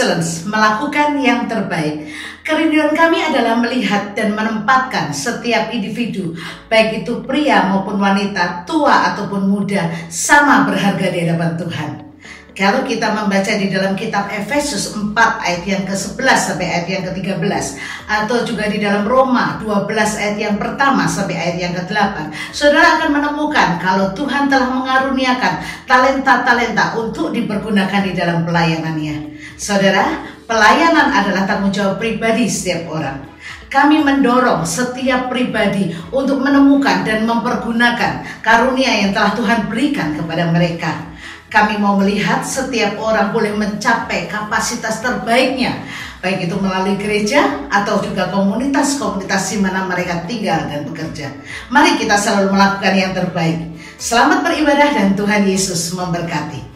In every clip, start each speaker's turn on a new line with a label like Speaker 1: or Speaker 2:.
Speaker 1: excellence, melakukan yang terbaik. Kerinduan kami adalah melihat dan menempatkan setiap individu, baik itu pria maupun wanita, tua ataupun muda, sama berharga di hadapan Tuhan. Kalau kita membaca di dalam kitab Efesus 4 ayat yang ke-11 sampai ayat yang ke-13, atau juga di dalam Roma 12 ayat yang pertama sampai ayat yang ke-8, saudara akan menemukan kalau Tuhan telah mengaruniakan talenta-talenta untuk dipergunakan di dalam pelayanannya. Saudara, pelayanan adalah tanggung jawab pribadi setiap orang. Kami mendorong setiap pribadi untuk menemukan dan mempergunakan karunia yang telah Tuhan berikan kepada mereka. Kami mau melihat setiap orang boleh mencapai kapasitas terbaiknya, baik itu melalui gereja atau juga komunitas-komunitas di mana mereka tinggal dan bekerja. Mari kita selalu melakukan yang terbaik. Selamat beribadah dan Tuhan Yesus memberkati.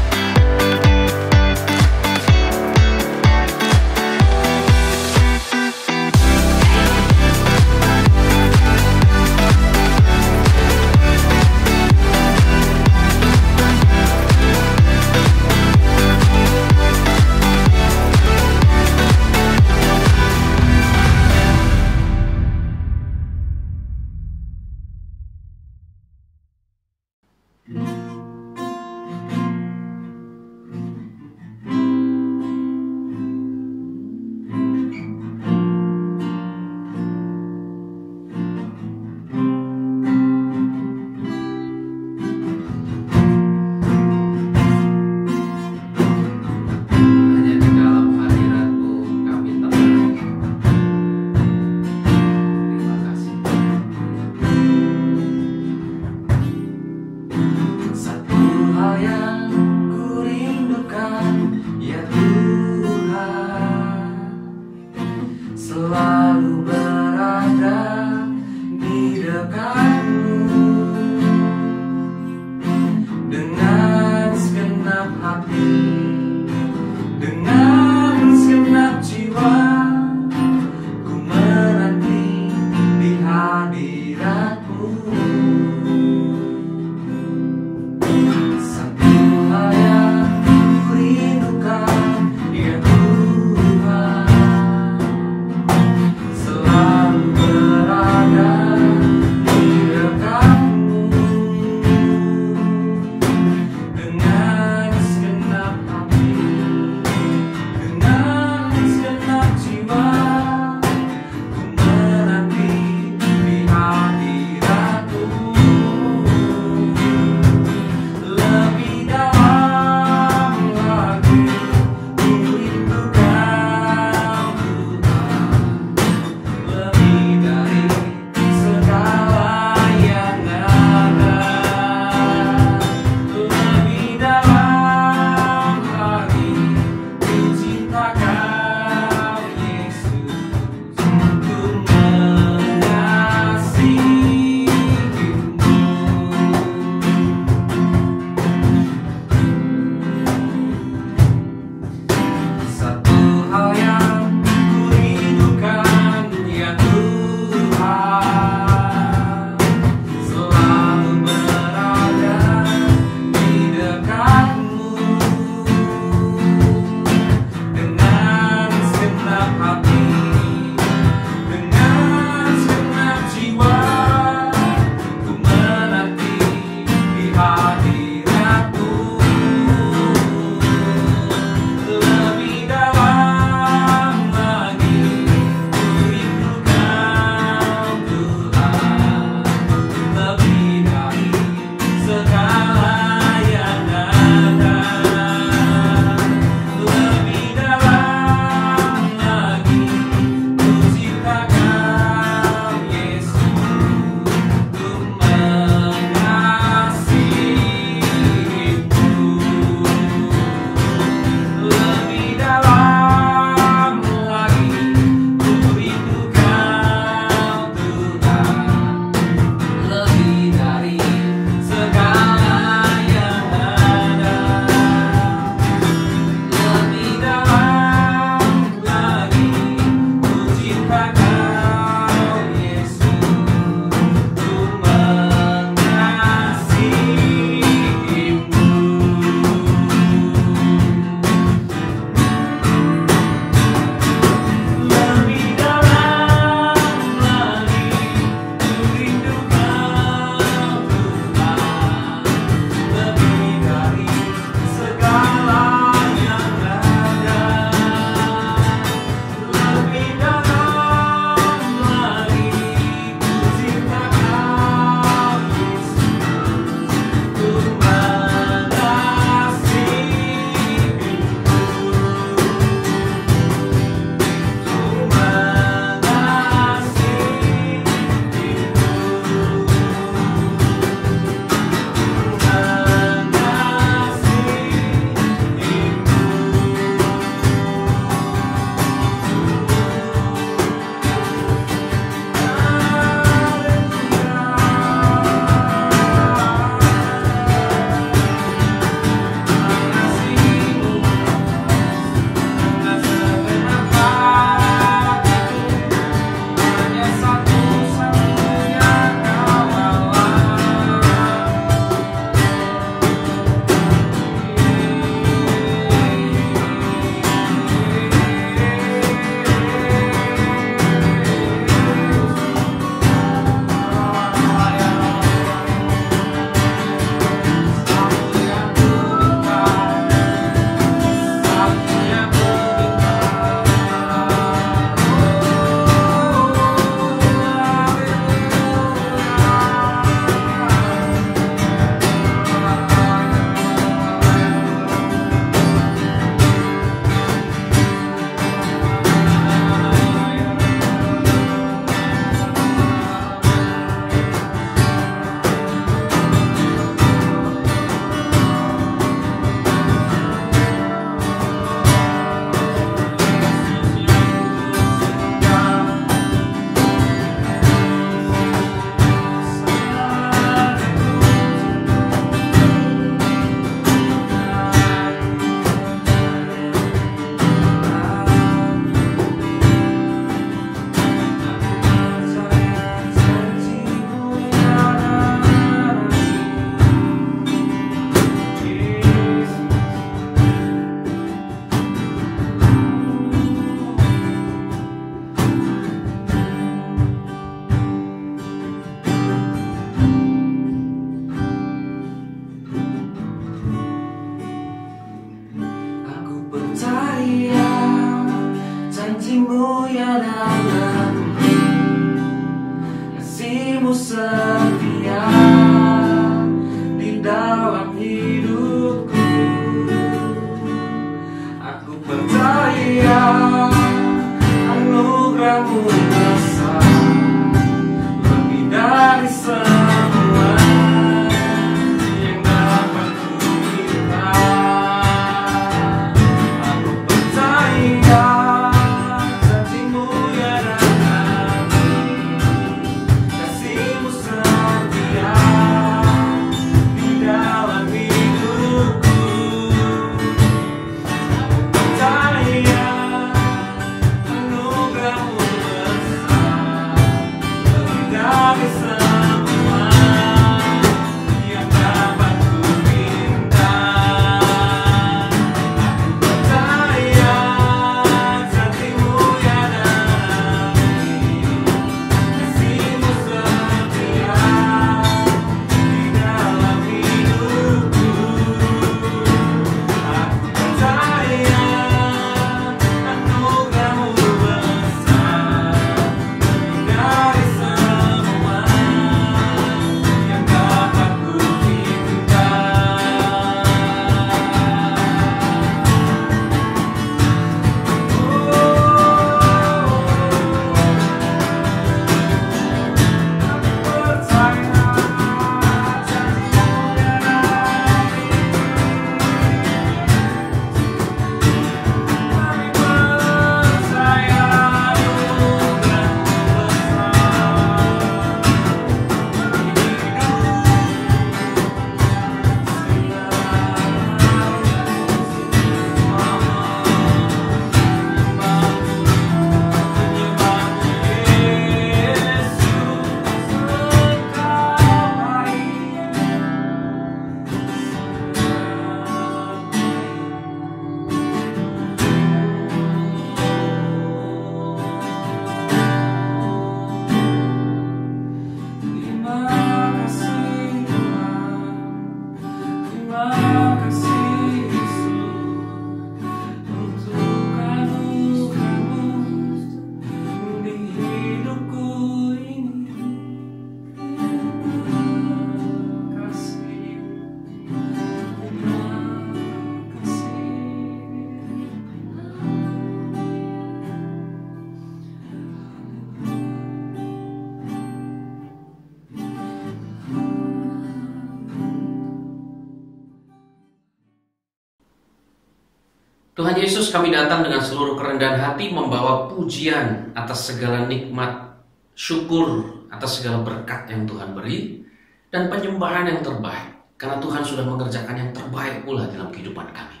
Speaker 2: Tuhan Yesus, kami datang dengan seluruh kerendahan hati membawa pujian atas segala nikmat, syukur atas segala berkat yang Tuhan beri, dan penyembahan yang terbaik. Karena Tuhan sudah mengerjakan yang terbaik pula dalam kehidupan kami.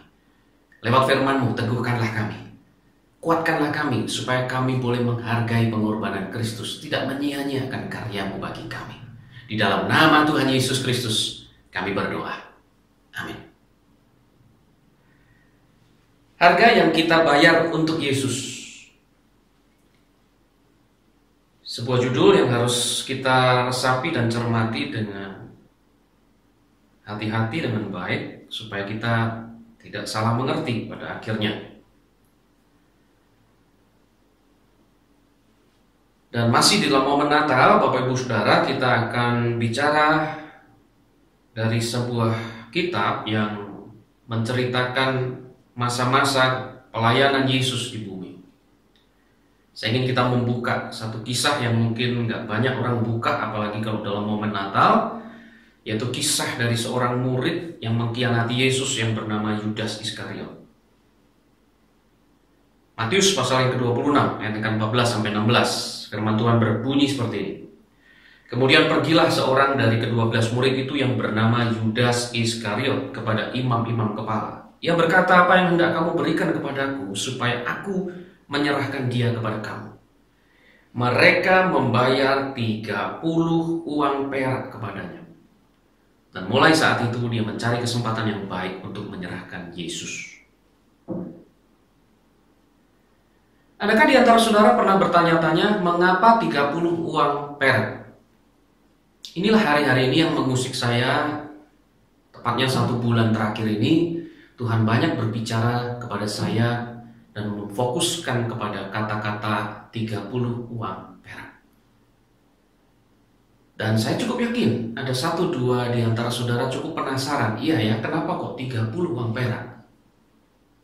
Speaker 2: Lewat firman-Mu, teguhkanlah kami. Kuatkanlah kami supaya kami boleh menghargai pengorbanan Kristus, tidak menyia-nyiakan karya-Mu bagi kami. Di dalam nama Tuhan Yesus Kristus, kami berdoa. Amin. Harga yang kita bayar untuk Yesus. Sebuah judul yang harus kita resapi dan cermati dengan hati-hati dengan baik, supaya kita tidak salah mengerti pada akhirnya. Dan masih di dalam momen Natal, Bapak Ibu Saudara, kita akan bicara dari sebuah kitab yang menceritakan masa-masa pelayanan Yesus di bumi. Saya ingin kita membuka satu kisah yang mungkin gak banyak orang buka, apalagi kalau dalam momen Natal, yaitu kisah dari seorang murid yang mengkhianati Yesus yang bernama Yudas Iskariot. Matius pasal yang ke-26 ayat 14-16. Firman Tuhan berbunyi seperti ini. Kemudian pergilah seorang dari ke-12 murid itu yang bernama Yudas Iskariot kepada imam-imam kepala. Ia berkata, apa yang hendak kamu berikan kepadaku supaya aku menyerahkan dia kepada kamu? Mereka membayar 30 uang perak kepadanya. Dan mulai saat itu dia mencari kesempatan yang baik untuk menyerahkan Yesus. Adakah di antara saudara pernah bertanya-tanya mengapa 30 uang perak? Inilah hari-hari ini yang mengusik saya. Tepatnya 1 bulan terakhir ini Tuhan banyak berbicara kepada saya dan memfokuskan kepada kata-kata 30 uang perak. Dan saya cukup yakin ada 1-2 di antara saudara cukup penasaran. Iya ya, kenapa kok 30 uang perak?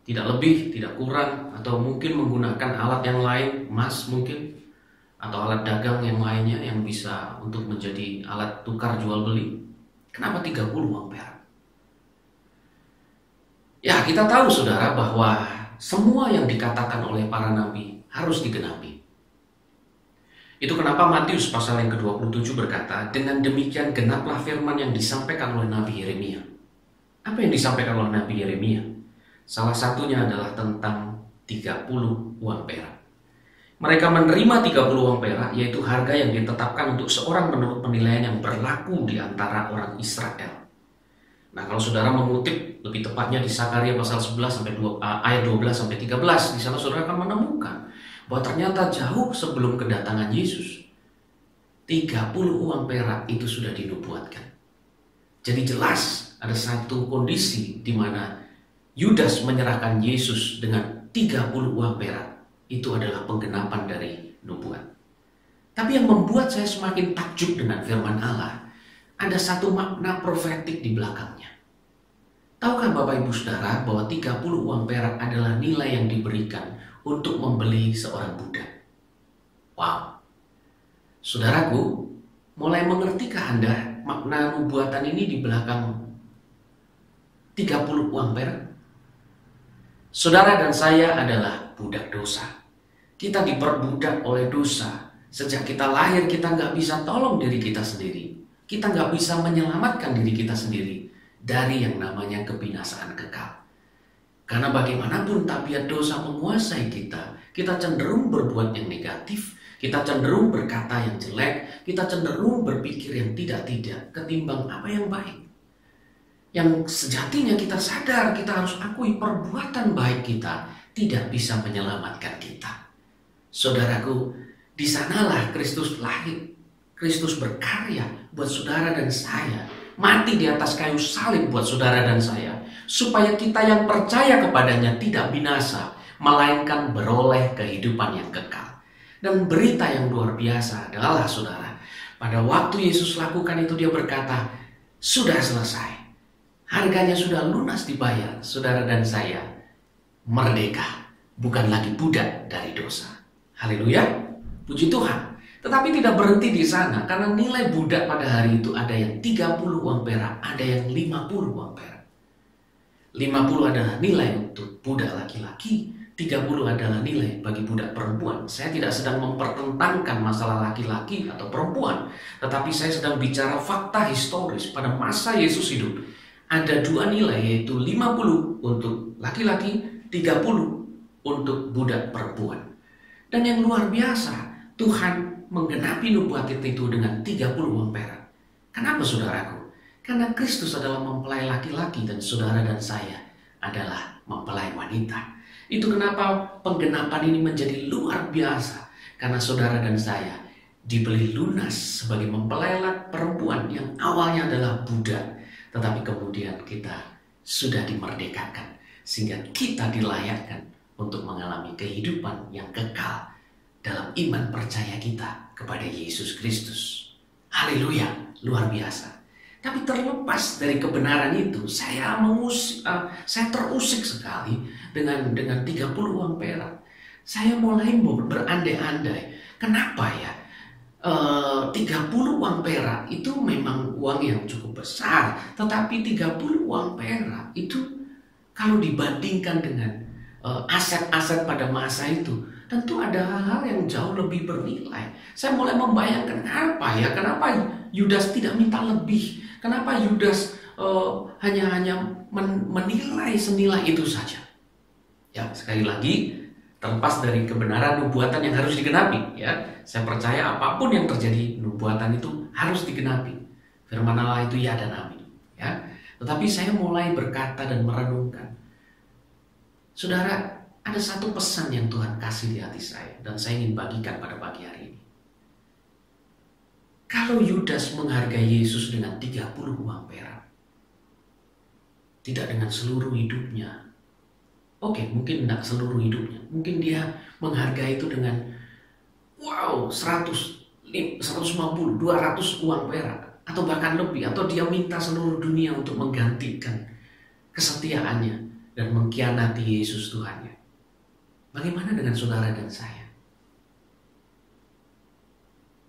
Speaker 2: Tidak lebih, tidak kurang, atau mungkin menggunakan alat yang lain, emas mungkin, atau alat dagang yang lainnya yang bisa untuk menjadi alat tukar jual beli. Kenapa 30 uang perak? Ya, kita tahu saudara bahwa semua yang dikatakan oleh para nabi harus digenapi. Itu kenapa Matius pasal yang ke-27 berkata, dengan demikian genaplah firman yang disampaikan oleh Nabi Yeremia. Apa yang disampaikan oleh Nabi Yeremia? Salah satunya adalah tentang 30 uang perak. Mereka menerima 30 uang perak, yaitu harga yang ditetapkan untuk seorang menurut penilaian yang berlaku di antara orang Israel. Nah, kalau saudara mengutip lebih tepatnya di Sakaria pasal 11 ayat 12-13, di sana saudara akan menemukan bahwa ternyata jauh sebelum kedatangan Yesus, 30 uang perak itu sudah dinubuatkan. Jadi jelas ada satu kondisi di mana Yudas menyerahkan Yesus dengan 30 uang perak. Itu adalah penggenapan dari nubuat. Tapi yang membuat saya semakin takjub dengan firman Allah, ada satu makna profetik di belakangnya. Tahukah Bapak Ibu Saudara bahwa 30 uang perak adalah nilai yang diberikan untuk membeli seorang budak? Wow. Saudaraku, mulai mengertikah Anda makna nubuatan ini di belakang 30 uang perak? Saudara dan saya adalah budak dosa. Kita diperbudak oleh dosa. Sejak kita lahir kita nggak bisa tolong diri kita sendiri. Kita nggak bisa menyelamatkan diri kita sendiri dari yang namanya kebinasaan kekal. Karena bagaimanapun tabiat dosa menguasai kita, kita cenderung berbuat yang negatif, kita cenderung berkata yang jelek, kita cenderung berpikir yang tidak-tidak ketimbang apa yang baik. Yang sejatinya kita sadar, kita harus akui perbuatan baik kita tidak bisa menyelamatkan kita. Saudaraku, di sanalah Kristus lahir. Kristus berkarya buat saudara dan saya. Mati di atas kayu salib buat saudara dan saya. Supaya kita yang percaya kepadanya tidak binasa, melainkan beroleh kehidupan yang kekal. Dan berita yang luar biasa adalah saudara, pada waktu Yesus lakukan itu dia berkata, sudah selesai. Harganya sudah lunas dibayar, saudara dan saya merdeka, bukan lagi budak dari dosa. Haleluya, puji Tuhan. Tetapi tidak berhenti di sana, karena nilai budak pada hari itu ada yang 30 uang perak, ada yang 50 uang perak. 50 adalah nilai untuk budak laki-laki, 30 adalah nilai bagi budak perempuan. Saya tidak sedang mempertentangkan masalah laki-laki atau perempuan, tetapi saya sedang bicara fakta historis. Pada masa Yesus hidup, ada 2 nilai, yaitu 50 untuk laki-laki, 30 untuk budak perempuan. Dan yang luar biasa, Tuhan menggenapi nubuat itu dengan 30 uang perak. Kenapa saudaraku? Karena Kristus adalah mempelai laki-laki dan saudara dan saya adalah mempelai wanita. Itu kenapa penggenapan ini menjadi luar biasa. Karena saudara dan saya dibeli lunas sebagai mempelai perempuan yang awalnya adalah budak. Tetapi kemudian kita sudah dimerdekakan. Sehingga kita dilayakkan untuk mengalami kehidupan yang kekal dalam iman percaya kita kepada Yesus Kristus. Haleluya, luar biasa. Tapi terlepas dari kebenaran itu, saya terusik sekali dengan 30 uang perak. Saya mulai berandai-andai, kenapa ya 30 uang perak itu memang uang yang cukup besar, tetapi 30 uang perak itu kalau dibandingkan dengan aset-aset pada masa itu, tentu ada hal-hal yang jauh lebih bernilai. Saya mulai membayangkan kenapa Yudas tidak minta lebih. Kenapa Yudas hanya menilai senilai itu saja? Ya, sekali lagi, terlepas dari kebenaran nubuatan yang harus digenapi, ya, saya percaya apapun yang terjadi, nubuatan itu harus digenapi. Firman Allah itu ya dan amin. Ya, tetapi saya mulai berkata dan merenungkan, saudara, ada satu pesan yang Tuhan kasih di hati saya dan saya ingin bagikan pada pagi hari ini. Kalau Yudas menghargai Yesus dengan 30 uang perak, tidak dengan seluruh hidupnya. Oke, mungkin tidak seluruh hidupnya. Mungkin dia menghargai itu dengan 100, 150, 200 uang perak. Atau bahkan lebih. Atau dia minta seluruh dunia untuk menggantikan kesetiaannya dan mengkhianati Yesus Tuhannya. Bagaimana dengan saudara dan saya?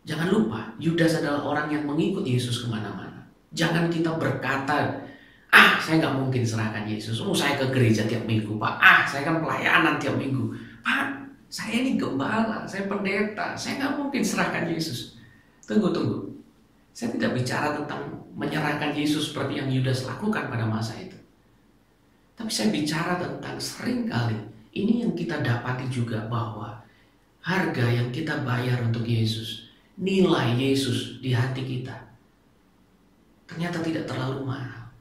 Speaker 2: Jangan lupa, Yudas adalah orang yang mengikut Yesus kemana-mana. Jangan kita berkata, saya nggak mungkin serahkan Yesus. Saya ke gereja tiap minggu, Pak. Saya kan pelayanan tiap minggu. Pak, saya ini gembala, saya pendeta. Saya nggak mungkin serahkan Yesus. Tunggu. Saya tidak bicara tentang menyerahkan Yesus seperti yang Yudas lakukan pada masa itu. Tapi saya bicara tentang seringkali, ini yang kita dapati juga bahwa harga yang kita bayar untuk Yesus, nilai Yesus di hati kita ternyata tidak terlalu mahal.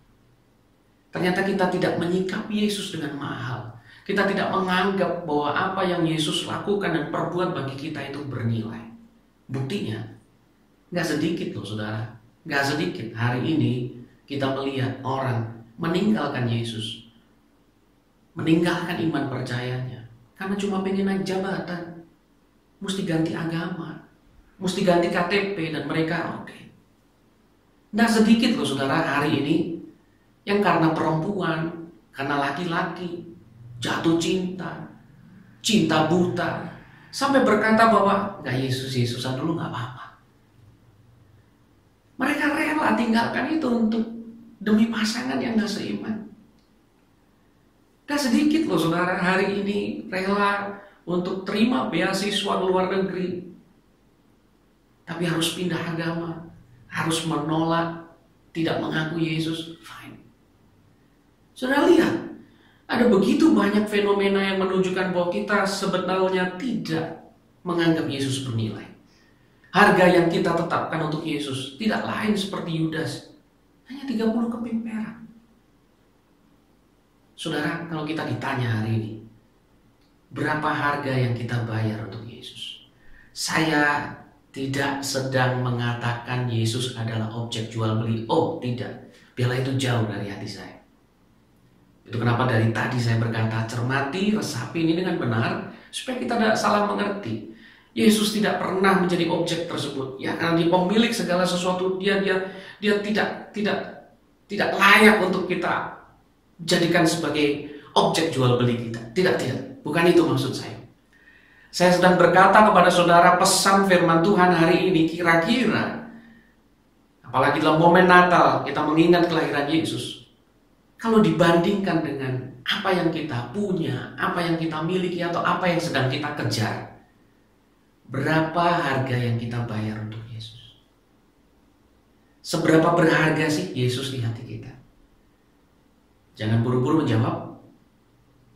Speaker 2: Ternyata kita tidak menyikapi Yesus dengan mahal. Kita tidak menganggap bahwa apa yang Yesus lakukan dan perbuat bagi kita itu bernilai. Buktinya, gak sedikit loh saudara. Gak sedikit hari ini kita melihat orang meninggalkan Yesus, meninggalkan iman percayanya karena cuma pengen naik jabatan, mesti ganti agama, mesti ganti KTP, dan mereka Nggak sedikit loh saudara hari ini yang karena perempuan, karena laki-laki jatuh cinta buta, sampai berkata bahwa nggak Yesusan dulu nggak apa-apa. Mereka rela tinggalkan itu untuk demi pasangan yang nggak seiman. Gak sedikit loh saudara hari ini rela untuk terima beasiswa ke luar negeri, tapi harus pindah agama, harus menolak, tidak mengaku Yesus. Fine. Saudara lihat, ada begitu banyak fenomena yang menunjukkan bahwa kita sebenarnya tidak menganggap Yesus bernilai. Harga yang kita tetapkan untuk Yesus tidak lain seperti Yudas, hanya 30 keping perak. Saudara, kalau kita ditanya hari ini, berapa harga yang kita bayar untuk Yesus? Saya tidak sedang mengatakan Yesus adalah objek jual beli. Oh, tidak. Biarlah itu jauh dari hati saya. Itu kenapa dari tadi saya berkata, cermati, resapi ini dengan benar, supaya kita tidak salah mengerti. Yesus tidak pernah menjadi objek tersebut. Ya, karena dia pemilik segala sesuatu, dia tidak layak untuk kita jadikan sebagai objek jual beli kita. Tidak. Bukan itu maksud saya. Saya sedang berkata kepada saudara, pesan firman Tuhan hari ini kira-kira, apalagi dalam momen Natal kita mengingat kelahiran Yesus, Kalau dibandingkan dengan apa yang kita punya, apa yang kita miliki, atau apa yang sedang kita kejar, berapa harga yang kita bayar untuk Yesus? Seberapa berharga sih Yesus di hati kita? Jangan buru-buru menjawab,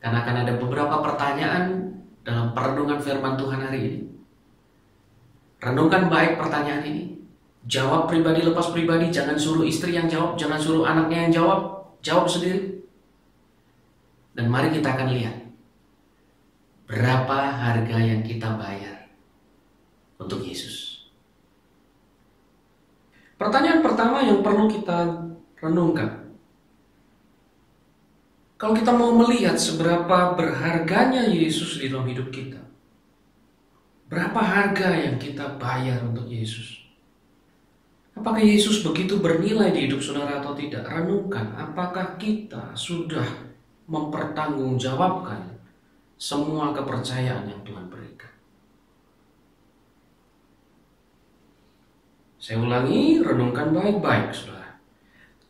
Speaker 2: karena akan ada beberapa pertanyaan dalam perenungan firman Tuhan hari ini. Renungkan baik pertanyaan ini. Jawab pribadi lepas pribadi, jangan suruh istri yang jawab, jangan suruh anaknya yang jawab. Jawab sendiri. Dan mari kita akan lihat berapa harga yang kita bayar untuk Yesus. Pertanyaan pertama yang perlu kita renungkan. Kalau kita mau melihat seberapa berharganya Yesus di dalam hidup kita, berapa harga yang kita bayar untuk Yesus? Apakah Yesus begitu bernilai di hidup saudara atau tidak? Renungkan, apakah kita sudah mempertanggungjawabkan semua kepercayaan yang Tuhan berikan? Saya ulangi, renungkan baik-baik saudara.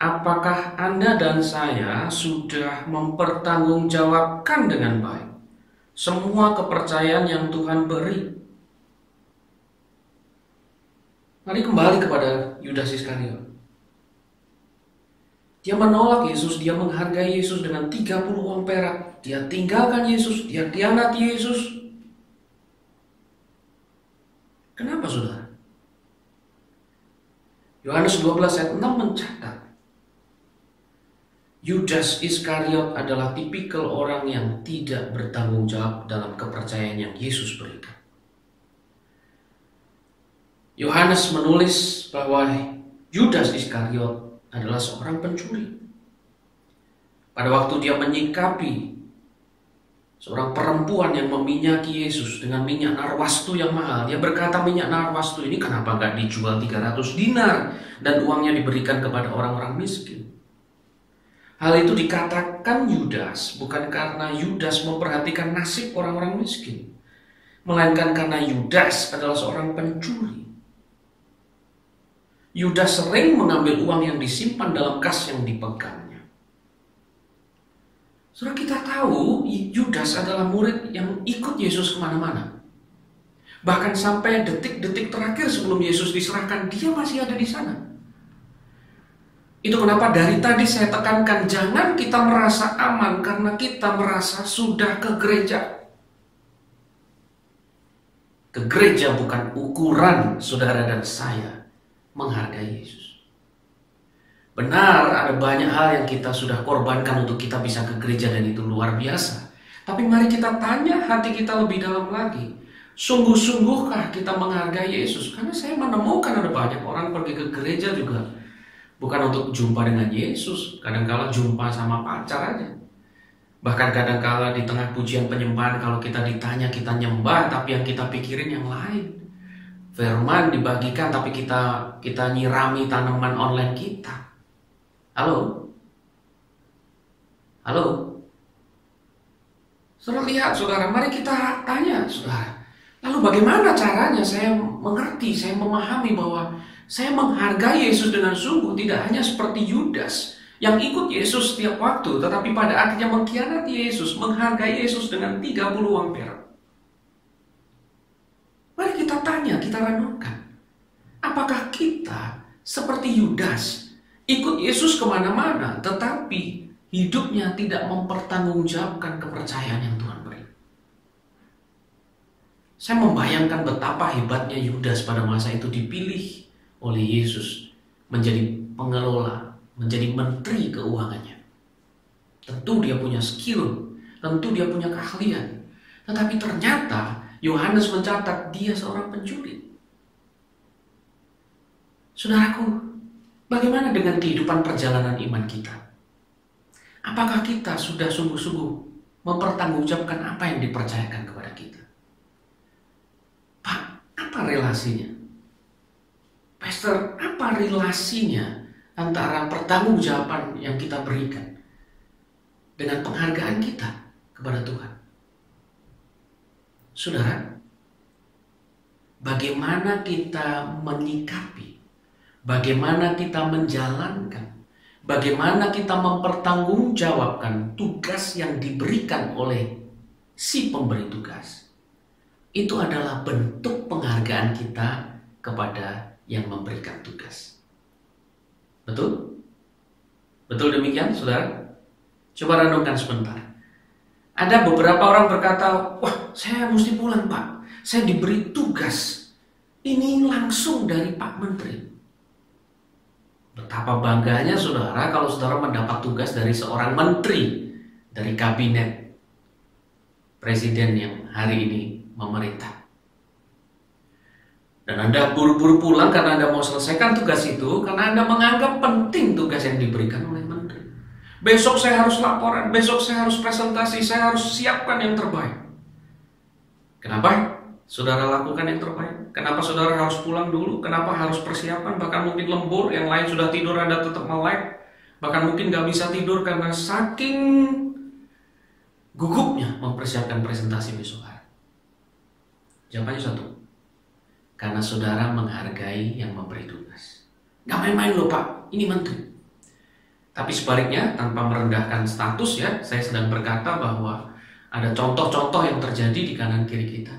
Speaker 2: Apakah Anda dan saya sudah mempertanggungjawabkan dengan baik semua kepercayaan yang Tuhan beri? Mari kembali kepada Yudas Iskariot. Dia menolak Yesus, dia menghargai Yesus dengan 30 uang perak. Dia tinggalkan Yesus, dia khianati Yesus. Kenapa saudara? Yohanes 12 ayat 6 mencatat, Yudas Iskariot adalah tipikal orang yang tidak bertanggung jawab dalam kepercayaan yang Yesus berikan. Yohanes menulis bahwa Yudas Iskariot adalah seorang pencuri. Pada waktu dia menyikapi seorang perempuan yang meminyaki Yesus dengan minyak narwastu yang mahal, dia berkata, minyak narwastu ini kenapa gak dijual 300 dinar dan uangnya diberikan kepada orang-orang miskin? Hal itu dikatakan Yudas bukan karena Yudas memperhatikan nasib orang-orang miskin, melainkan karena Yudas adalah seorang pencuri. Yudas sering mengambil uang yang disimpan dalam kas yang dipegangnya. Saudara, kita tahu Yudas adalah murid yang ikut Yesus kemana-mana. Bahkan sampai detik-detik terakhir sebelum Yesus diserahkan, dia masih ada di sana. Itu kenapa dari tadi saya tekankan, jangan kita merasa aman karena kita merasa sudah ke gereja. Ke gereja bukan ukuran saudara dan saya menghargai Yesus. Benar, ada banyak hal yang kita sudah korbankan untuk kita bisa ke gereja dan itu luar biasa. Tapi mari kita tanya hati kita lebih dalam lagi. Sungguh-sungguhkah kita menghargai Yesus? Karena saya menemukan ada banyak orang pergi ke gereja juga bukan untuk jumpa dengan Yesus. Kadang-kala jumpa sama pacar aja. Bahkan kadang-kala di tengah pujian penyembahan kalau kita ditanya kita nyembah, tapi yang kita pikirin yang lain. Firman dibagikan tapi kita nyirami tanaman online kita. Halo? Halo? Saudara lihat saudara, mari kita tanya saudara. Lalu bagaimana caranya saya mengerti, saya memahami bahwa saya menghargai Yesus dengan sungguh, tidak hanya seperti Yudas yang ikut Yesus setiap waktu, tetapi pada akhirnya mengkhianati Yesus, menghargai Yesus dengan 30 uang perak. Mari kita tanya, kita renungkan. Apakah kita seperti Yudas, ikut Yesus kemana-mana, tetapi hidupnya tidak mempertanggungjawabkan kepercayaan yang Tuhan beri? Saya membayangkan betapa hebatnya Yudas pada masa itu dipilih oleh Yesus menjadi pengelola, menjadi menteri keuangannya. Tentu dia punya skill, tentu dia punya keahlian. Tetapi ternyata Yohanes mencatat dia seorang pencuri. Saudaraku, bagaimana dengan kehidupan perjalanan iman kita? Apakah kita sudah sungguh-sungguh mempertanggungjawabkan apa yang dipercayakan kepada kita? Pak, apa relasinya? Pastor, apa relasinya antara pertanggungjawaban yang kita berikan dengan penghargaan kita kepada Tuhan? Saudara, bagaimana kita menyikapi, bagaimana kita menjalankan, bagaimana kita mempertanggungjawabkan tugas yang diberikan oleh si pemberi tugas, itu adalah bentuk penghargaan kita kepada yang memberikan tugas. Betul? Betul demikian, saudara? Coba renungkan sebentar. Ada beberapa orang berkata, wah, saya mesti pulang, Pak. Saya diberi tugas. Ini langsung dari Pak Menteri. Betapa bangganya saudara kalau saudara mendapat tugas dari seorang menteri, dari kabinet presiden yang hari ini memerintah. Dan Anda buru-buru pulang karena Anda mau selesaikan tugas itu, karena Anda menganggap penting tugas yang diberikan oleh menteri. Besok saya harus laporan, besok saya harus presentasi, saya harus siapkan yang terbaik. Kenapa saudara lakukan yang terbaik? Kenapa saudara harus pulang dulu? Kenapa harus persiapan? Bahkan mungkin lembur, yang lain sudah tidur, Anda tetap melek. Bahkan mungkin gak bisa tidur karena saking gugupnya mempersiapkan presentasi besok hari. Jawabannya satu, karena saudara menghargai yang memberi tugas. Gak main-main loh Pak, ini menteri. Tapi sebaliknya, tanpa merendahkan status ya, saya sedang berkata bahwa ada contoh-contoh yang terjadi di kanan kiri kita.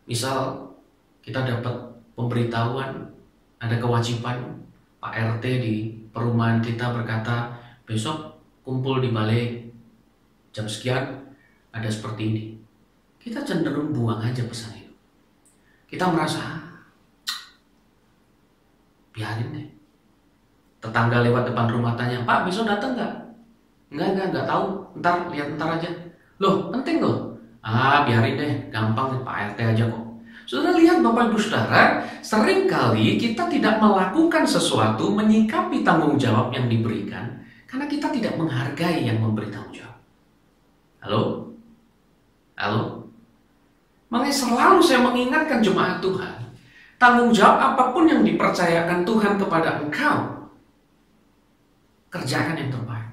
Speaker 2: Misal kita dapat pemberitahuan, ada kewajiban Pak RT di perumahan kita berkata, besok kumpul di balai jam sekian, ada seperti ini. Kita cenderung buang aja pesan itu. Kita merasa, biarin deh. Tetangga lewat depan rumah tanya, Pak besok datang nggak? Enggak tahu, lihat ntar aja. Loh, penting loh. Biarin deh, gampang Pak RT aja kok. Saudara lihat Bapak Ibu Saudara, seringkali kita tidak melakukan sesuatu, menyikapi tanggung jawab yang diberikan, karena kita tidak menghargai yang memberi tanggung jawab. Halo? Makanya selalu saya mengingatkan jemaat Tuhan, tanggung jawab apapun yang dipercayakan Tuhan kepada engkau, kerjakan yang terbaik.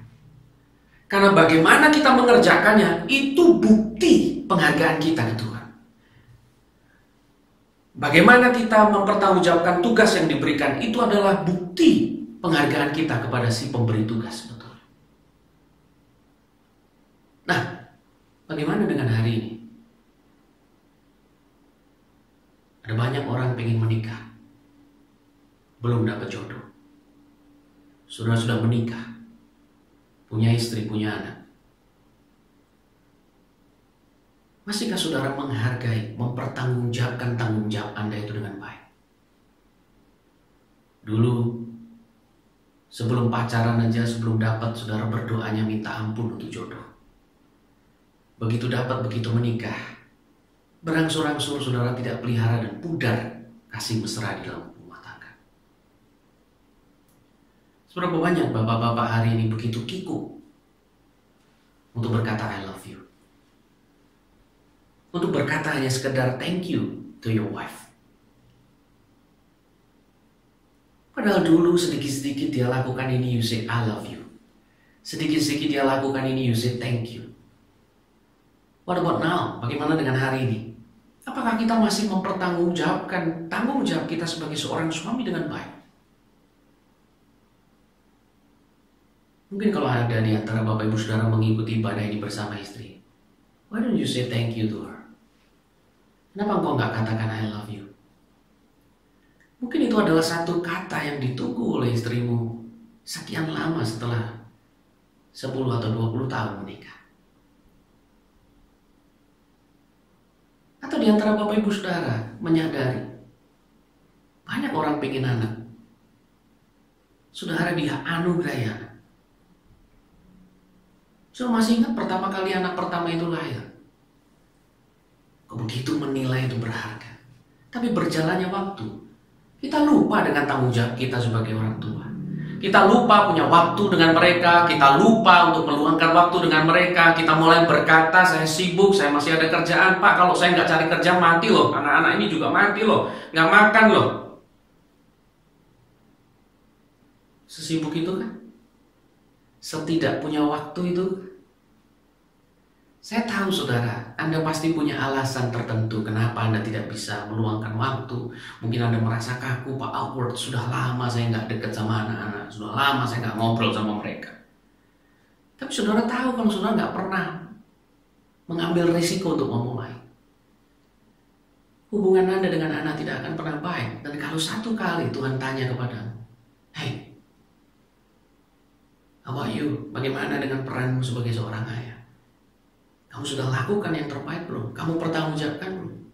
Speaker 2: Karena bagaimana kita mengerjakannya, itu bukti penghargaan kita ke Tuhan. Bagaimana kita mempertanggungjawabkan tugas yang diberikan, itu adalah bukti penghargaan kita kepada si pemberi tugas. Betul. Nah, bagaimana dengan hari ini? Ada banyak orang pengen menikah, belum dapat jodoh. Saudara sudah menikah, punya istri, punya anak. Masihkah saudara menghargai, mempertanggungjawabkan tanggung jawab Anda itu dengan baik? Dulu, sebelum pacaran aja, sebelum dapat, saudara berdoanya minta ampun untuk jodoh. Begitu dapat, begitu menikah, berangsur-angsur saudara tidak pelihara dan pudar kasih mesra di dalam rumah tangga. Seberapa banyak bapak-bapak hari ini begitu kikuk untuk berkata I love you, untuk berkata hanya sekedar thank you to your wife. Padahal dulu sedikit-sedikit dia lakukan ini, you say I love you. Sedikit-sedikit dia lakukan ini, you say thank you. What about now? Bagaimana dengan hari ini? Apakah kita masih mempertanggungjawabkan tanggung jawab kita sebagai seorang suami dengan baik? Mungkin kalau ada di antara Bapak Ibu Saudara mengikuti ibadah ini bersama istri, why don't you say thank you to her? Kenapa engkau nggak katakan I love you? Mungkin itu adalah satu kata yang ditunggu oleh istrimu sekian lama setelah 10 atau 20 tahun menikah. Atau di antara Bapak Ibu Saudara menyadari banyak orang pengen anak, saudara dia anugerahi anak. Saudara masih ingat pertama kali anak pertama itu lahir? Begitu menilai itu berharga. Tapi berjalannya waktu, kita lupa dengan tanggung jawab kita sebagai orang tua. Kita lupa punya waktu dengan mereka, kita lupa untuk meluangkan waktu dengan mereka. Kita mulai berkata, saya sibuk, saya masih ada kerjaan. Pak, kalau saya nggak cari kerja mati loh. Anak-anak ini juga mati loh, nggak makan loh. Sesibuk itu kan? Setidak punya waktu itu, Saya tahu saudara, Anda pasti punya alasan tertentu kenapa Anda tidak bisa meluangkan waktu. Mungkin Anda merasa kaku, Pak awkward, sudah lama saya nggak dekat sama anak-anak, sudah lama saya nggak ngobrol sama mereka. Tapi saudara tahu kalau saudara nggak pernah mengambil risiko untuk memulai, hubungan Anda dengan anak tidak akan pernah baik. Dan kalau satu kali Tuhan tanya kepadamu, hey, how about you? Bagaimana dengan peranmu sebagai seorang ayah? Kamu sudah lakukan yang terbaik belum? Kamu bertanggungjawabkan belum?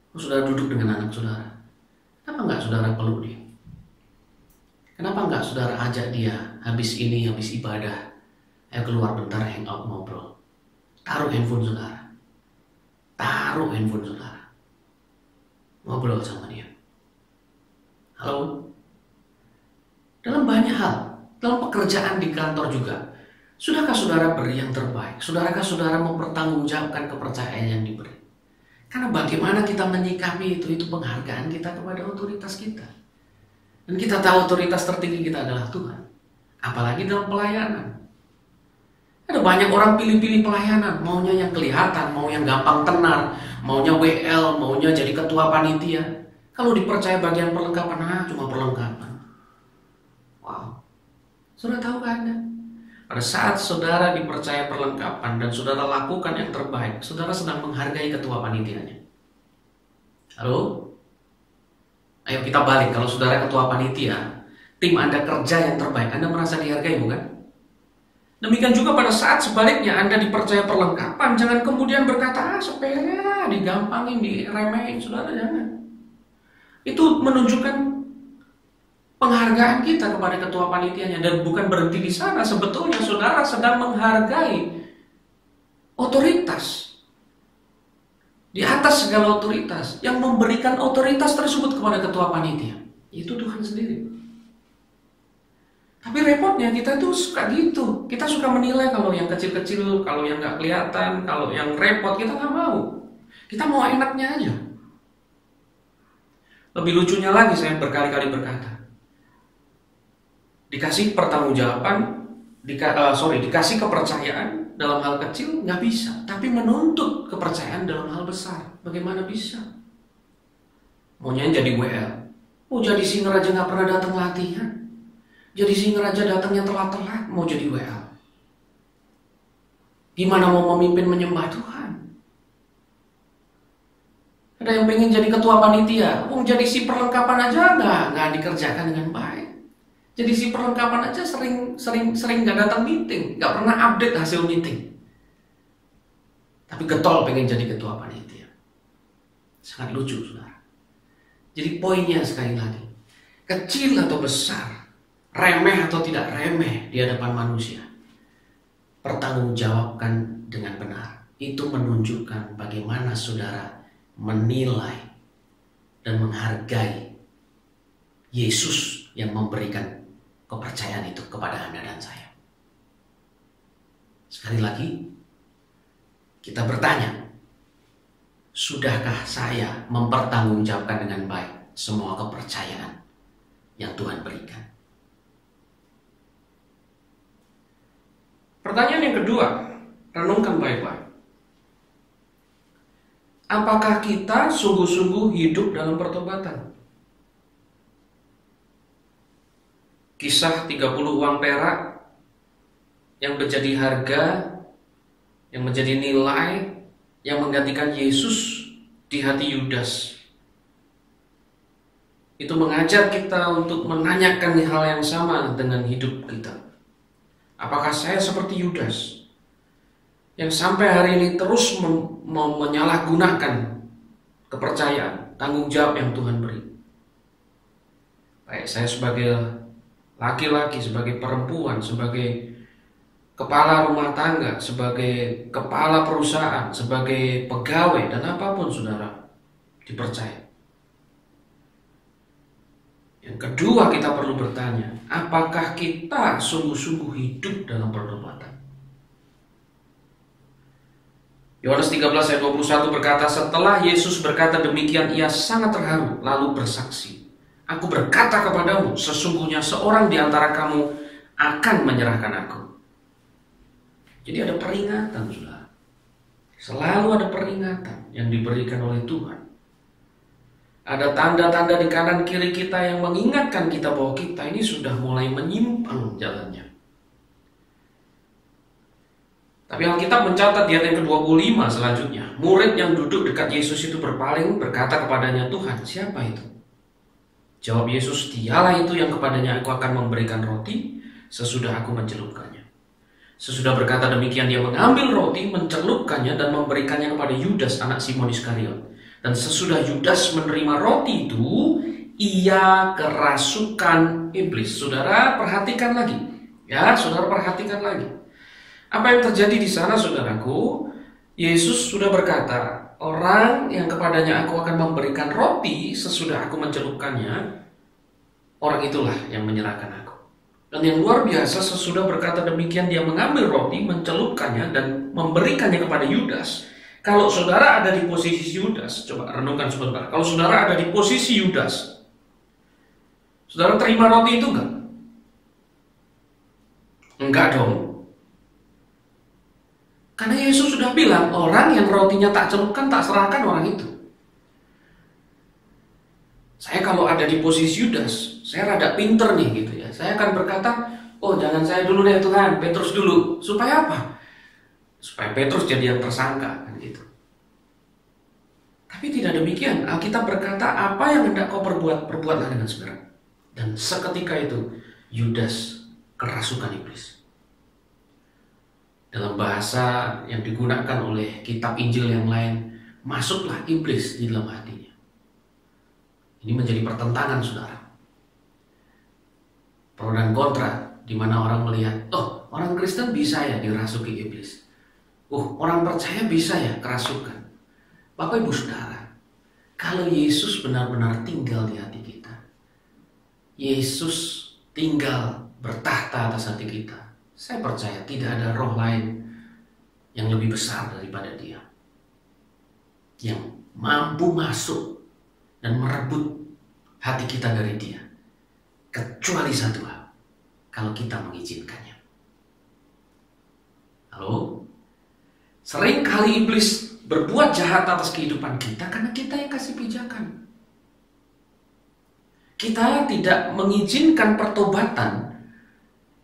Speaker 2: Kamu sudah duduk dengan anak saudara. Kenapa enggak saudara peluk dia? Kenapa enggak saudara ajak dia habis ibadah, ayo keluar bentar hangout ngobrol. Taruh handphone saudara. Ngobrol sama dia. Halo? Dalam banyak hal, dalam pekerjaan di kantor juga, sudahkah saudara beri yang terbaik? Sudahkah saudara mempertanggungjawabkan kepercayaan yang diberi? Karena bagaimana kita menyikapi itu penghargaan kita kepada otoritas kita. Dan kita tahu otoritas tertinggi kita adalah Tuhan. Apalagi dalam pelayanan. Ada banyak orang pilih-pilih pelayanan. Maunya yang kelihatan, mau yang gampang tenar, maunya WL, maunya jadi ketua panitia. Kalau dipercaya bagian perlengkapan, cuma perlengkapan. Wow. Saudara tahu kan Anda? Pada saat saudara dipercaya perlengkapan dan saudara lakukan yang terbaik, saudara sedang menghargai ketua panitianya. Halo? Ayo kita balik, kalau saudara ketua panitia, tim Anda kerja yang terbaik, Anda merasa dihargai bukan? Demikian juga pada saat sebaliknya Anda dipercaya perlengkapan, jangan kemudian berkata, sepele, digampangin, diremehin, saudara jangan. Itu menunjukkan penghargaan kita kepada ketua panitianya, dan bukan berhenti di sana. Sebetulnya saudara sedang menghargai otoritas di atas segala otoritas. Yang memberikan otoritas tersebut kepada ketua panitia itu Tuhan sendiri. Tapi repotnya kita tuh suka gitu. Kita suka menilai kalau yang kecil-kecil, kalau yang nggak kelihatan, kalau yang repot kita nggak mau. Kita mau enaknya aja. Lebih lucunya lagi, saya berkali-kali berkata, dikasih pertanggungjawaban, dikasih kepercayaan dalam hal kecil nggak bisa, tapi menuntut kepercayaan dalam hal besar, bagaimana bisa? Maunya jadi WL, jadi singer aja nggak pernah datang latihan, jadi singer aja datangnya telat-telat, mau jadi WL. Gimana mau memimpin menyembah Tuhan? Ada yang pengen jadi ketua panitia, jadi si perlengkapan aja nggak dikerjakan dengan baik. Jadi si perlengkapan aja sering nggak datang meeting, nggak pernah update hasil meeting. Tapi getol pengen jadi ketua panitia. Sangat lucu, saudara. Jadi poinnya sekali lagi, kecil atau besar, remeh atau tidak remeh di hadapan manusia, pertanggungjawabkan dengan benar. Itu menunjukkan bagaimana saudara menilai dan menghargai Yesus yang memberikan kepercayaan itu kepada Anda dan saya. Sekali lagi, kita bertanya, sudahkah saya mempertanggungjawabkan dengan baik semua kepercayaan yang Tuhan berikan? Pertanyaan yang kedua, renungkan baik-baik. Apakah kita sungguh-sungguh hidup dalam pertobatan? Kisah 30 uang perak yang menjadi harga, yang menjadi nilai, yang menggantikan Yesus di hati Yudas. Itu mengajar kita untuk menanyakan hal yang sama dengan hidup kita. Apakah saya seperti Yudas yang sampai hari ini terus menyalahgunakan kepercayaan, tanggung jawab yang Tuhan beri? Baik saya sebagai laki-laki, sebagai perempuan, sebagai kepala rumah tangga, sebagai kepala perusahaan, sebagai pegawai, dan apapun saudara dipercaya. Yang kedua kita perlu bertanya, apakah kita sungguh-sungguh hidup dalam pertobatan? Yohanes 13 ayat 21 berkata, setelah Yesus berkata demikian, ia sangat terharu, lalu bersaksi, aku berkata kepadamu, sesungguhnya seorang di antara kamu akan menyerahkan aku. Jadi ada peringatan, saudara. Selalu ada peringatan yang diberikan oleh Tuhan. Ada tanda-tanda di kanan kiri kita yang mengingatkan kita bahwa kita ini sudah mulai menyimpang jalannya. Tapi Alkitab mencatat di ayat yang ke-25 selanjutnya, murid yang duduk dekat Yesus itu berpaling berkata kepadanya, Tuhan, siapa itu? Jawab Yesus, dialah itu yang kepadanya aku akan memberikan roti sesudah aku mencelupkannya. Sesudah berkata demikian, dia mengambil roti, mencelupkannya dan memberikannya kepada Yudas anak Simon Iskariot. Dan sesudah Yudas menerima roti itu, ia kerasukan iblis. Saudara perhatikan lagi. Ya, saudara perhatikan lagi. Apa yang terjadi di sana, saudaraku? Yesus sudah berkata, orang yang kepadanya aku akan memberikan roti sesudah aku mencelupkannya, orang itulah yang menyerahkan aku. Dan yang luar biasa, sesudah berkata demikian, dia mengambil roti, mencelupkannya dan memberikannya kepada Yudas. Kalau saudara ada di posisi Yudas, coba renungkan sebentar. Kalau saudara ada di posisi Yudas, saudara terima roti itu enggak? Enggak dong. Karena Yesus sudah bilang, orang yang rotinya tak celupkan, tak serahkan orang itu. Saya kalau ada di posisi Yudas, saya rada pinter nih gitu ya. Saya akan berkata, oh jangan saya dulu deh Tuhan, Petrus dulu. Supaya apa? Supaya Petrus jadi yang tersangka kan gitu. Tapi tidak demikian. Alkitab berkata, apa yang hendak kau perbuat, perbuatlah dengan segera. Dan seketika itu, Yudas kerasukan iblis. Dalam bahasa yang digunakan oleh kitab Injil yang lain, masuklah iblis di dalam hatinya. Ini menjadi pertentangan, saudara. Pro dan kontra, di mana orang melihat, oh orang Kristen bisa ya dirasuki iblis. Orang percaya bisa ya kerasukan. Bapak Ibu Saudara, kalau Yesus benar-benar tinggal di hati kita, Yesus tinggal bertahta atas hati kita, saya percaya tidak ada roh lain yang lebih besar daripada Dia, yang mampu masuk dan merebut hati kita dari Dia, kecuali satu hal, kalau kita mengizinkannya. Halo? Sering kali iblis berbuat jahat atas kehidupan kita karena kita yang kasih pijakan. Kita tidak mengizinkan pertobatan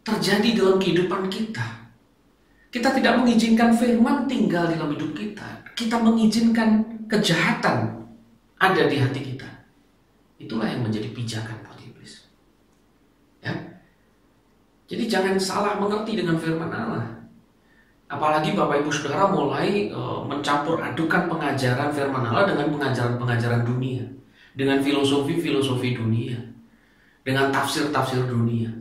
Speaker 2: terjadi dalam kehidupan kita. Kita tidak mengizinkan firman tinggal dalam hidup kita. Kita mengizinkan kejahatan ada di hati kita. Itulah yang menjadi pijakan buat iblis. Ya. Jadi jangan salah mengerti dengan firman Allah. Apalagi Bapak Ibu Saudara mulai mencampur adukan pengajaran firman Allah dengan pengajaran-pengajaran dunia, dengan filosofi-filosofi dunia, dengan tafsir-tafsir dunia.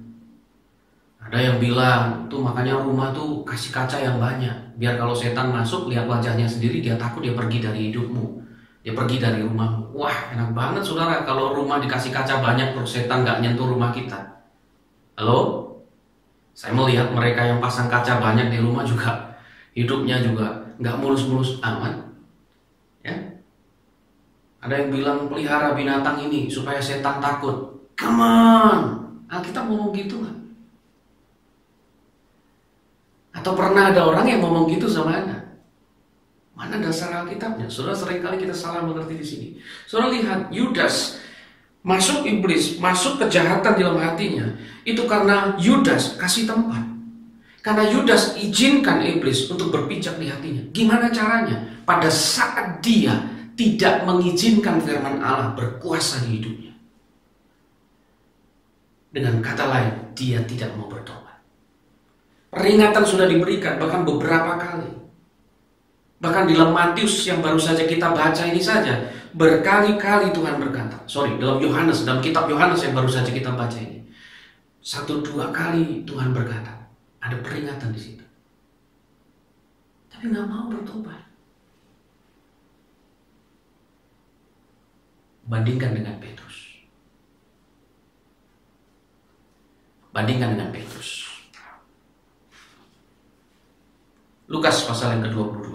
Speaker 2: Ada yang bilang, tuh makanya rumah tuh kasih kaca yang banyak, biar kalau setan masuk lihat wajahnya sendiri, dia takut, dia pergi dari hidupmu, dia pergi dari rumahmu. Wah, enak banget saudara kalau rumah dikasih kaca banyak terus setan gak nyentuh rumah kita. Halo? Saya melihat mereka yang pasang kaca banyak di rumah juga hidupnya juga gak mulus-mulus amat. Ya? Ada yang bilang pelihara binatang ini supaya setan takut. Come on! Alkitab ngomong gitu gak? Atau pernah ada orang yang ngomong gitu sama Anda? Mana dasar Alkitabnya? Saudara, seringkali kita salah mengerti di sini. Saudara lihat, Yudas masuk iblis, masuk kejahatan dalam hatinya. Itu karena Yudas kasih tempat. Karena Yudas izinkan iblis untuk berpijak di hatinya. Gimana caranya? Pada saat dia tidak mengizinkan firman Allah berkuasa di hidupnya. Dengan kata lain, dia tidak mau bertobat. Peringatan sudah diberikan, bahkan beberapa kali. Bahkan di dalam Matius yang baru saja kita baca ini saja, berkali-kali Tuhan berkata, dalam Yohanes, dalam kitab Yohanes yang baru saja kita baca ini, 1-2 kali Tuhan berkata, ada peringatan di situ. Tapi nggak mau bertobat. Bandingkan dengan Petrus. Bandingkan dengan Petrus. Lukas pasal yang ke-22.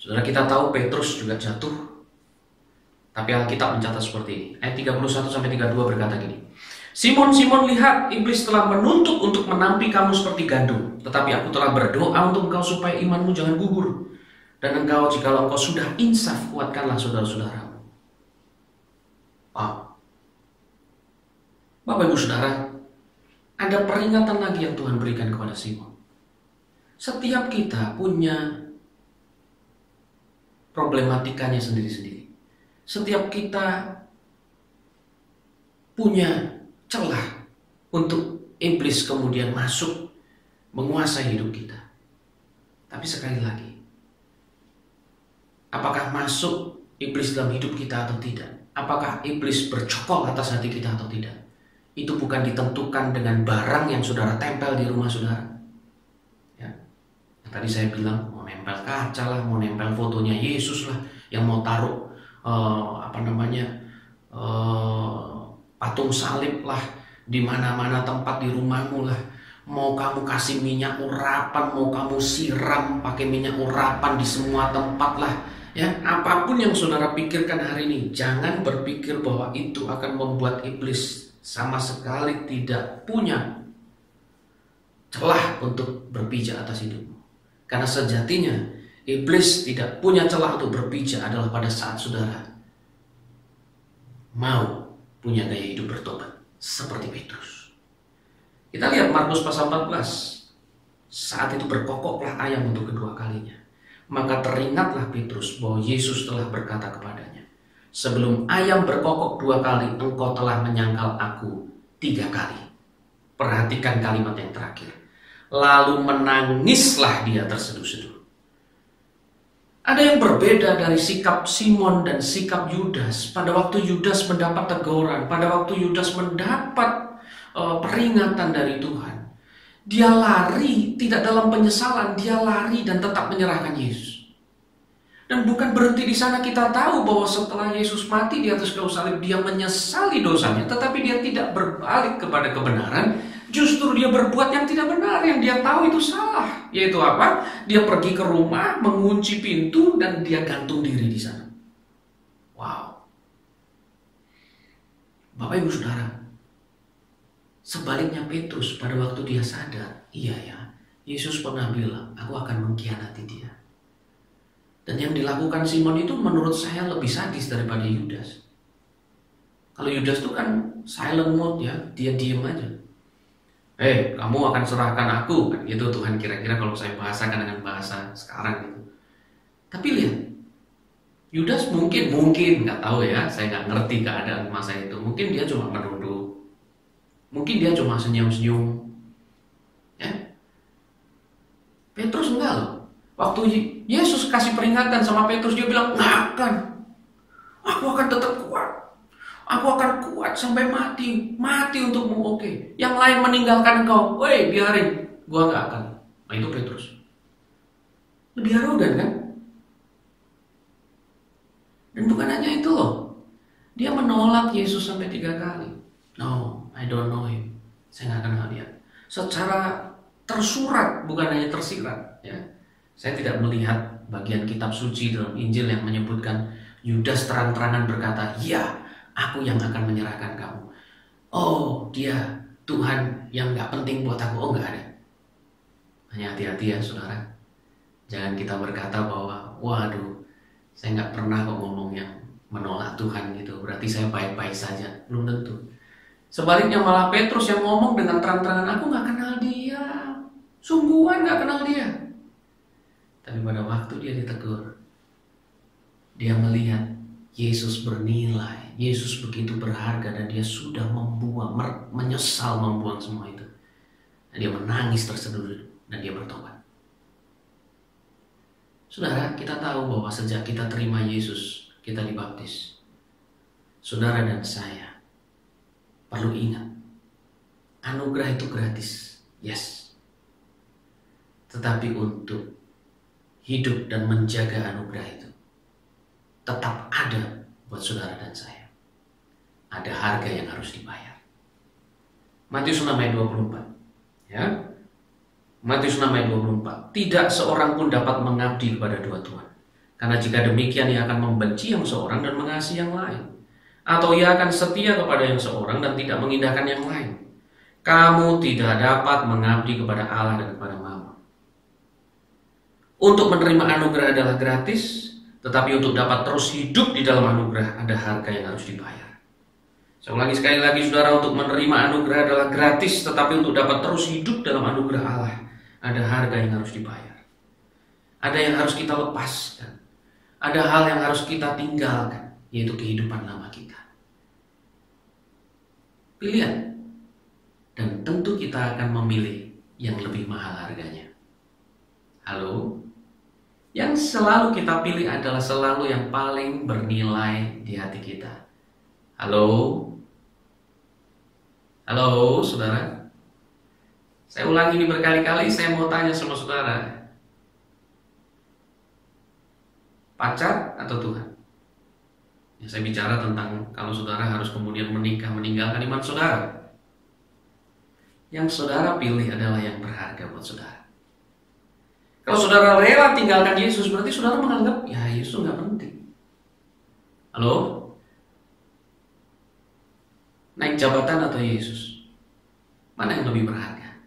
Speaker 2: Saudara, kita tahu Petrus juga jatuh. Tapi Alkitab mencatat seperti ini. Ayat 31-32 berkata gini. Simon, Simon, lihat, iblis telah menuntut untuk menampi kamu seperti gandum. Tetapi aku telah berdoa untuk engkau supaya imanmu jangan gugur. Dan engkau, jikalau engkau sudah insaf, kuatkanlah saudara-saudaramu. Wow. Bapak Ibu Saudara, ada peringatan lagi yang Tuhan berikan kepada Simon. Setiap kita punya problematikanya sendiri-sendiri. Setiap kita punya celah untuk iblis kemudian masuk menguasai hidup kita. Tapi sekali lagi, apakah masuk iblis dalam hidup kita atau tidak? Apakah iblis bercokol atas hati kita atau tidak? Itu bukan ditentukan dengan barang yang saudara tempel di rumah saudara. Ya. Yang tadi saya bilang, mau nempel kaca lah, mau nempel fotonya Yesus lah, yang mau taruh patung salib lah di mana-mana tempat di rumahmu lah. Mau kamu kasih minyak urapan, mau kamu siram pakai minyak urapan di semua tempat lah. Ya, apapun yang saudara pikirkan hari ini, jangan berpikir bahwa itu akan membuat iblis sama sekali tidak punya celah untuk berpijak atas hidupmu. Karena sejatinya iblis tidak punya celah untuk berpijak adalah pada saat saudara mau punya gaya hidup bertobat seperti Petrus. Kita lihat Markus pasal 14. Saat itu berkokoklah ayam untuk kedua kalinya. Maka teringatlah Petrus bahwa Yesus telah berkata kepadanya, sebelum ayam berkokok 2 kali, engkau telah menyangkal aku 3 kali. Perhatikan kalimat yang terakhir. Lalu menangislah dia terseduh-seduh. Ada yang berbeda dari sikap Simon dan sikap Yudas. Pada waktu Yudas mendapat teguran, pada waktu Yudas mendapat peringatan dari Tuhan, dia lari tidak dalam penyesalan, dia lari dan tetap menyerahkan Yesus. Dan bukan berhenti di sana, kita tahu bahwa setelah Yesus mati di atas kayu salib, dia menyesali dosanya, tetapi dia tidak berbalik kepada kebenaran. Justru dia berbuat yang tidak benar, yang dia tahu itu salah. Yaitu apa? Dia pergi ke rumah, mengunci pintu, dan dia gantung diri di sana. Wow. Bapak Ibu Saudara, sebaliknya Petrus pada waktu dia sadar, iya ya, Yesus pernah bilang, aku akan mengkhianati dia. Dan yang dilakukan Simon itu menurut saya lebih sadis daripada Yudas. Kalau Yudas itu kan silent mode ya, dia diem aja. Kamu akan serahkan aku, kan gitu Tuhan kira-kira kalau saya bahasakan dengan bahasa sekarang gitu. Tapi lihat, Yudas mungkin nggak tahu ya, saya nggak ngerti keadaan masa itu. Mungkin dia cuma menunduk, mungkin dia cuma senyum-senyum. Ya, Petrus enggak loh. Waktu Yesus kasih peringatan sama Petrus, dia bilang, nggak akan, aku akan tetap kuat. Aku akan kuat sampai mati untukmu, oke. Yang lain meninggalkan engkau, biarin, gua nggak akan. Nah itu Petrus. Lebih arogan kan? Dan bukan hanya itu loh, dia menolak Yesus sampai 3 kali. No, I don't know him. Saya nggak kenal dia. Secara tersurat, bukan hanya tersirat. Ya, saya tidak melihat bagian kitab suci dalam Injil yang menyebutkan Yudas terang-terangan berkata, ya, aku yang akan menyerahkan kamu. Oh, dia Tuhan yang gak penting buat aku. Oh, gak ada. Hanya hati-hati ya saudara. Jangan kita berkata bahwa, waduh, saya gak pernah kok ngomong yang menolak Tuhan gitu, berarti saya baik-baik saja. Belum tentu. Sebaliknya malah Petrus yang ngomong dengan terang-terangan, aku gak kenal dia. Sungguhan gak kenal dia. Tapi pada waktu dia ditegur, dia melihat Yesus bernilai, Yesus begitu berharga, dan dia sudah menyesal membuang semua itu. Dan dia menangis terseduh dan dia bertobat. Saudara, kita tahu bahwa sejak kita terima Yesus, kita dibaptis. Saudara dan saya perlu ingat, anugerah itu gratis, yes. Tetapi untuk hidup dan menjaga anugerah itu tetap ada buat saudara dan saya. Ada harga yang harus dibayar. Matius 6 ayat 24. Ya. Matius 6 ayat 24. Tidak seorang pun dapat mengabdi kepada 2 tuan. Karena jika demikian ia akan membenci yang seorang dan mengasihi yang lain. atau ia akan setia kepada yang seorang dan tidak mengindahkan yang lain. Kamu tidak dapat mengabdi kepada Allah dan kepada Mammon. Untuk menerima anugerah adalah gratis, tetapi untuk dapat terus hidup di dalam anugerah ada harga yang harus dibayar. Saya ulangi sekali lagi saudara, untuk menerima anugerah adalah gratis, tetapi untuk dapat terus hidup dalam anugerah Allah ada harga yang harus dibayar. Ada yang harus kita lepaskan, ada hal yang harus kita tinggalkan, yaitu kehidupan lama kita. Pilihan, dan tentu kita akan memilih yang lebih mahal harganya. Halo? Yang selalu kita pilih adalah selalu yang paling bernilai di hati kita. Halo? Halo, saudara? Saya ulangi ini berkali-kali, saya mau tanya sama saudara. Pacar atau Tuhan? Ya, saya bicara tentang kalau saudara harus kemudian menikah, meninggalkan iman saudara. Yang saudara pilih adalah yang berharga buat saudara. Kalau saudara rela tinggalkan Yesus, berarti saudara menganggap, ya Yesus nggak penting. Halo? Naik jabatan atau Yesus? Mana yang lebih berharga?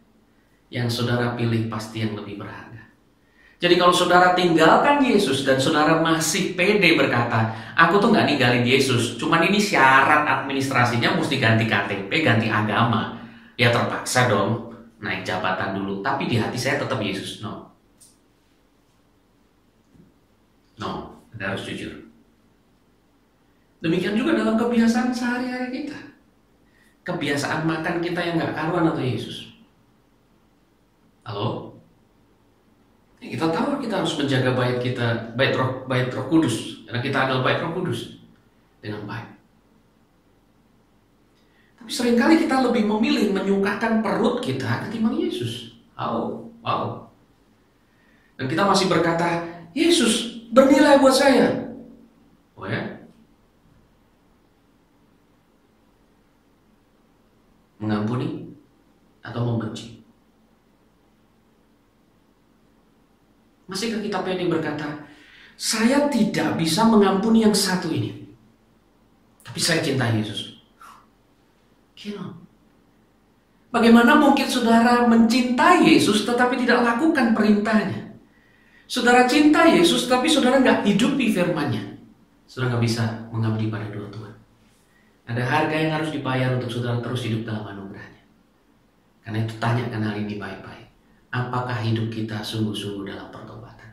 Speaker 2: Yang saudara pilih pasti yang lebih berharga. Jadi kalau saudara tinggalkan Yesus dan saudara masih pede berkata, aku tuh nggak ninggalin Yesus, cuman ini syarat administrasinya mesti ganti KTP, ganti agama. Ya terpaksa dong naik jabatan dulu, tapi di hati saya tetap Yesus. No, Anda harus jujur. Demikian juga dalam kebiasaan sehari-hari kita. Kebiasaan makan kita yang gak karuan atau Yesus? Halo? Ya, kita tahu kita harus menjaga bait kita, bait Roh Kudus, karena kita adalah bait Roh Kudus dengan baik. Tapi seringkali kita lebih memilih menyukakan perut kita ketimbang Yesus. Wow. Dan kita masih berkata, Yesus bernilai buat saya. Oh ya? Mengampuni atau membenci? Masihkah kita pede berkata, saya tidak bisa mengampuni yang satu ini, tapi saya cinta Yesus? Bagaimana mungkin saudara mencintai Yesus tetapi tidak lakukan perintahnya? Saudara cinta Yesus, tapi saudara nggak hidupi firman-Nya. Saudara nggak bisa mengabdi pada dua Tuhan. Ada harga yang harus dibayar untuk saudara terus hidup dalam anugerah-Nya. Karena itu tanyakan hal ini baik-baik. Apakah hidup kita sungguh-sungguh dalam pertobatan?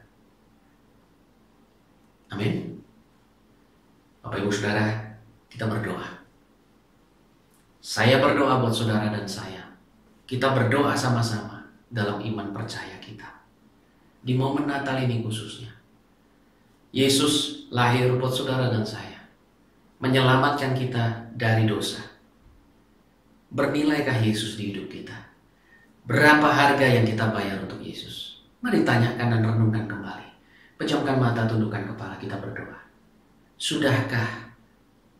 Speaker 2: Amin. Bapak Ibu Saudara, kita berdoa. Saya berdoa buat saudara dan saya. Kita berdoa sama-sama dalam iman percaya kita. Di momen Natal ini khususnya, Yesus lahir buat saudara dan saya, menyelamatkan kita dari dosa. Bernilaikah Yesus di hidup kita? Berapa harga yang kita bayar untuk Yesus? Mari tanyakan dan renungkan kembali. Pejamkan mata, tundukkan kepala, kita berdoa. Sudahkah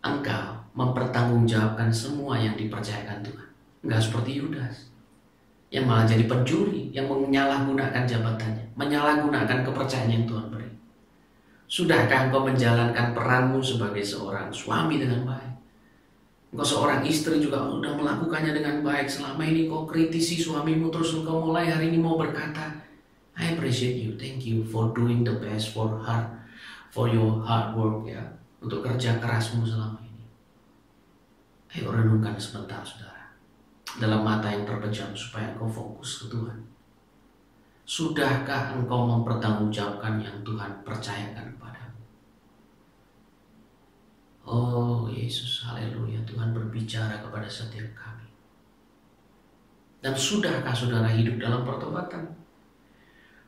Speaker 2: engkau mempertanggungjawabkan semua yang dipercayakan Tuhan? Enggak seperti Yudas, yang malah jadi pencuri, yang menyalahgunakan jabatannya, menyalahgunakan kepercayaan yang Tuhan beri. Sudahkah engkau menjalankan peranmu sebagai seorang suami dengan baik? Engkau seorang istri juga sudah melakukannya dengan baik. Selama ini kau kritisi suamimu, terus engkau mulai hari ini mau berkata, I appreciate you, thank you for doing the best for her, for your hard work, ya, untuk kerja kerasmu selama ini. Ayo renungkan sebentar saudara, dalam mata yang terpejam supaya engkau fokus ke Tuhan. Sudahkah engkau mempertanggungjawabkan yang Tuhan percayakan kepadamu? Oh Yesus, haleluya, Tuhan berbicara kepada setiap kami. Dan sudahkah saudara hidup dalam pertobatan?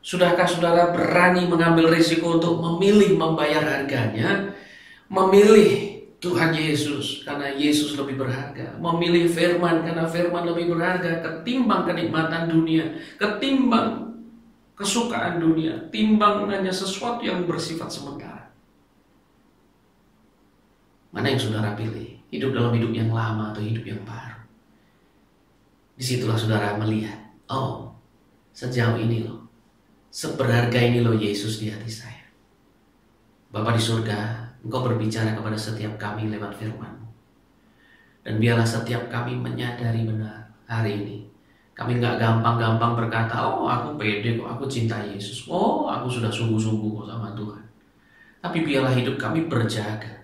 Speaker 2: Sudahkah saudara berani mengambil risiko untuk memilih membayar harganya? Memilih Tuhan Yesus karena Yesus lebih berharga. Memilih firman karena firman lebih berharga ketimbang kenikmatan dunia, ketimbang kesukaan dunia, timbang hanya sesuatu yang bersifat sementara. Mana yang saudara pilih? Hidup dalam hidup yang lama atau hidup yang baru? Disitulah saudara melihat, oh sejauh ini loh, seberharga ini loh Yesus di hati saya. Bapa di surga, Engkau berbicara kepada setiap kami lewat firman-Mu. Dan biarlah setiap kami menyadari benar hari ini. Kami nggak gampang-gampang berkata, oh aku pede kok, aku cinta Yesus. Oh aku sudah sungguh-sungguh kok sama Tuhan. Tapi biarlah hidup kami berjaga.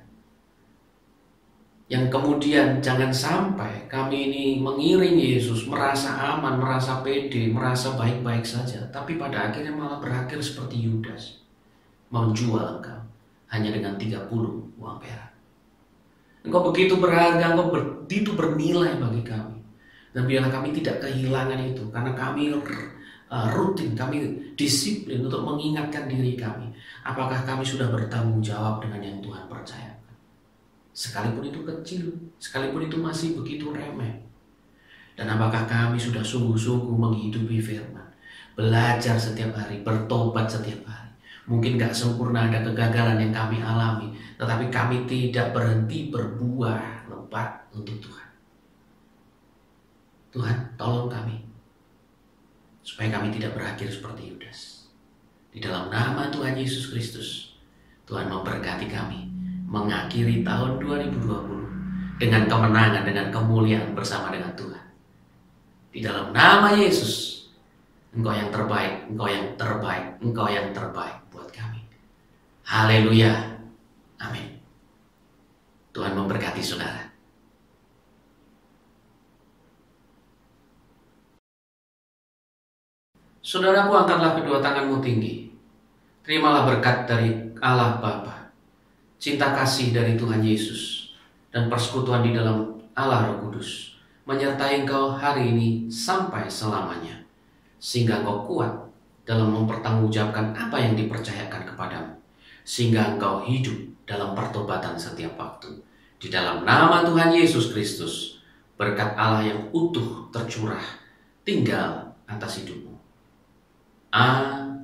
Speaker 2: Yang kemudian jangan sampai kami ini mengiring Yesus, merasa aman, merasa pede, merasa baik-baik saja. Tapi pada akhirnya malah berakhir seperti Yudas, menjual Engkau hanya dengan 30 uang perak. Engkau begitu berharga, Engkau begitu bernilai bagi kami. Dan biarlah kami tidak kehilangan itu, karena kami rutin, kami disiplin untuk mengingatkan diri kami. Apakah kami sudah bertanggung jawab dengan yang Tuhan percayakan? Sekalipun itu kecil, sekalipun itu masih begitu remeh. Dan apakah kami sudah sungguh-sungguh menghidupi firman, belajar setiap hari, bertobat setiap hari. Mungkin gak sempurna, ada kegagalan yang kami alami, tetapi kami tidak berhenti berbuah lebat untuk Tuhan. Tuhan, tolong kami, supaya kami tidak berakhir seperti Yudas. Di dalam nama Tuhan Yesus Kristus, Tuhan memberkati kami mengakhiri tahun 2020 dengan kemenangan, dengan kemuliaan bersama dengan Tuhan. Di dalam nama Yesus, Engkau yang terbaik, Engkau yang terbaik, Engkau yang terbaik buat kami. Haleluya. Amin. Tuhan memberkati saudara. Saudaraku, angkatlah kedua tanganmu tinggi. Terimalah berkat dari Allah Bapa, cinta kasih dari Tuhan Yesus, dan persekutuan di dalam Allah Roh Kudus menyertai engkau hari ini sampai selamanya, sehingga engkau kuat dalam mempertanggungjawabkan apa yang dipercayakan kepadamu, sehingga engkau hidup dalam pertobatan setiap waktu. Di dalam nama Tuhan Yesus Kristus, berkat Allah yang utuh tercurah tinggal atas hidupmu. Amin.